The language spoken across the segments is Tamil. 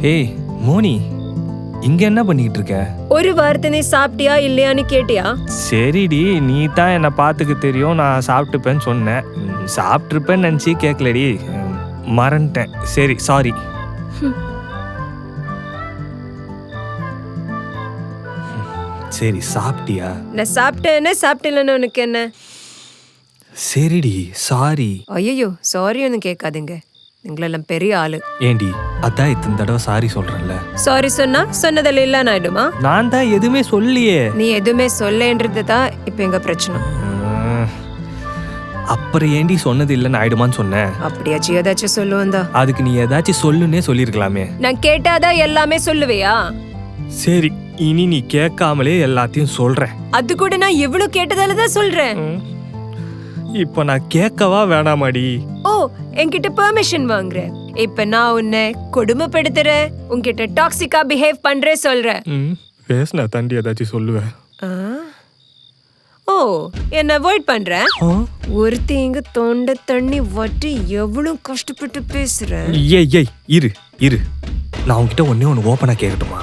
ஏய் மோனி, இங்க என்ன பண்ணிட்டு இருக்க? ஒரு வாரத்தை நீ சாப்பிட்டியா இல்லையான்னு கேட்டியா? சரிடி, நீ தான் என்னை பார்த்துக்க தெரியும், நான் சாப்பிட்டுப்பேன்னு சொன்னேன். சாப்பிட்ருப்பேன்னு நினச்சி கேட்கலடி, மறந்துட்டேன். சரி சாரி. சரி சாப்பிட்டியா? நான் சாப்பிட்டேன்னு சாப்பிட்டேன்னு உனக்கு என்ன? சரிடி சாரி. ஐயோ சாரி ஒன்றும் கேட்காதீங்க, நீங்களெல்லாம் பெரிய ஆளு. ஏண்டி, அதான் இத்தனை தடவை சாரி சொல்றேன்ல. சாரி சொன்னா சொன்னதில் இல்லைன்னு ஆயிடுமா? நான் தான் எதுவுமே சொல்லியே. நீ எதுவுமே சொல்லேன்றது தான் இப்போ எங்க பிரச்சனை. அப்புறம் ஏண்டி சொன்னது இல்லைன்னு ஆயிடுமான்னு சொன்னேன். அப்படியாச்சும் ஏதாச்சும் சொல்லுவேன் தான். அதுக்கு நீ ஏதாச்சும் சொல்லுன்னே சொல்லியிருக்கலாமே. நான் கேட்டாதான் எல்லாமே சொல்லுவியா? சரி, இனி நீ கேட்காமலே எல்லாத்தையும் சொல்றேன். அது கூட நான் எவ்வளவு கேட்டதால தான் சொல்றேன். இப்ப நான் கேட்கவா வேணாமாடி? ஓ, என்கிட்ட பெர்மிஷன் வாங்குற. இப்ப நான் உன்னை கொடுமைப்படுத்துறேன், உன்கிட்ட டாக்ஸிக்கா பிஹேவ் பண்றேன் சொல்றேன். பேசினா தாண்டி ஏதாச்சும் சொல்லுவேன். ஓ, என்ன அவாய்ட் பண்ற? ஒருத்தி இங்க தொண்டை தண்ணி வட்டி எவ்வளவு கஷ்டப்பட்டு பேசுறேன். ஏய் ஏய் இரு இரு, நான் உன்கிட்ட ஒன்று ஓப்பனாக கேட்கட்டுமா?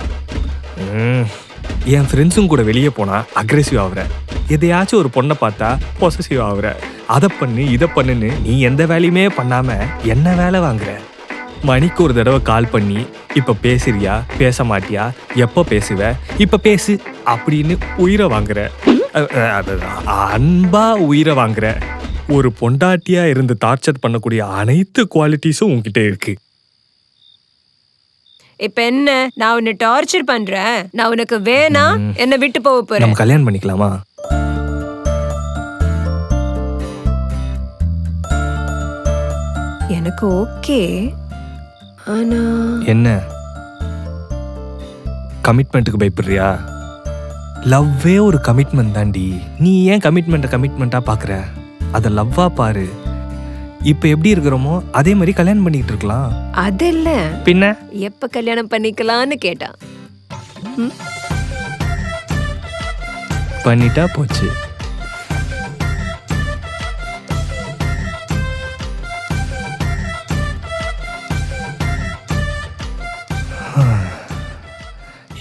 என் ஃப்ரெண்ட்ஸும் கூட வெளியே போனா அக்ரெசிவ் ஆகுற, எதையாச்சும் ஒரு பொண்ணை பார்த்தா பொசசிவ் ஆகுற, அதை பண்ணு இதை பண்ணுன்னு நீ எந்த வேலையுமே பண்ணாம என்ன வேலை வாங்குற? மணிக்கு ஒரு தடவை கால் பண்ணி இப்ப பேசுறியா பேச மாட்டியா, எப்போ பேசுவ, இப்ப பேசு அப்படின்னு உயிரை வாங்குற. அன்பா உயிரை வாங்குற. ஒரு பொண்டாட்டியா இருந்து டார்ச்சர் பண்ணக்கூடிய அனைத்து குவாலிட்டிஸும் உன்கிட்ட இருக்கு. இப்ப என்ன, நான் உன்னை டார்ச்சர் பண்றேன்? நான் உனக்கு வேணா என்ன விட்டு போக போறேன். நம்ம கல்யாணம் பண்ணிக்கலாமா? எனக்கு ஓகே, ஆனா என்ன கமிட்மெண்ட்டுக்கு பயப்படுறியா? லவ்வே ஒரு கமிட்மெண்ட் தாண்டி. நீ ஏன் கமிட்மெண்ட்டா பாக்குற? அதை லவ்வா பாரு. இப்ப எப்படி இருக்கிறோமோ அதே மாதிரி கல்யாணம் பண்ணிட்டு இருக்கலாம். அது இல்ல, பின்ன எப்ப கல்யாணம் பண்ணிக்கலாம்னு கேட்டா. பண்ணிட்டா போச்சு.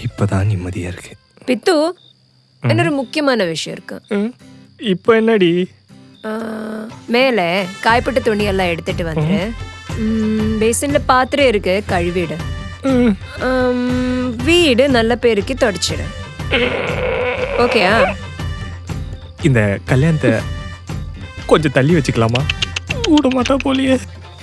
இப்பதான் நிம்மதியா இருக்கு. பித்து, இன்னொரு முக்கியமான விஷயம் இருக்கு. இப்போ என்னடி? மேலே காய்பட்ட துணி எல்லாம் எடுத்துட்டு வந்து பேசன்ல பாத்திரம் இருக்கு, கழுவிடு. வீடு நல்ல பேருக்கு தொடச்சிடு. ஓகேயா? இந்த கல்யாணத்தை கொஞ்சம் தள்ளி வச்சுக்கலாமா? விட மாட்டா போலியே.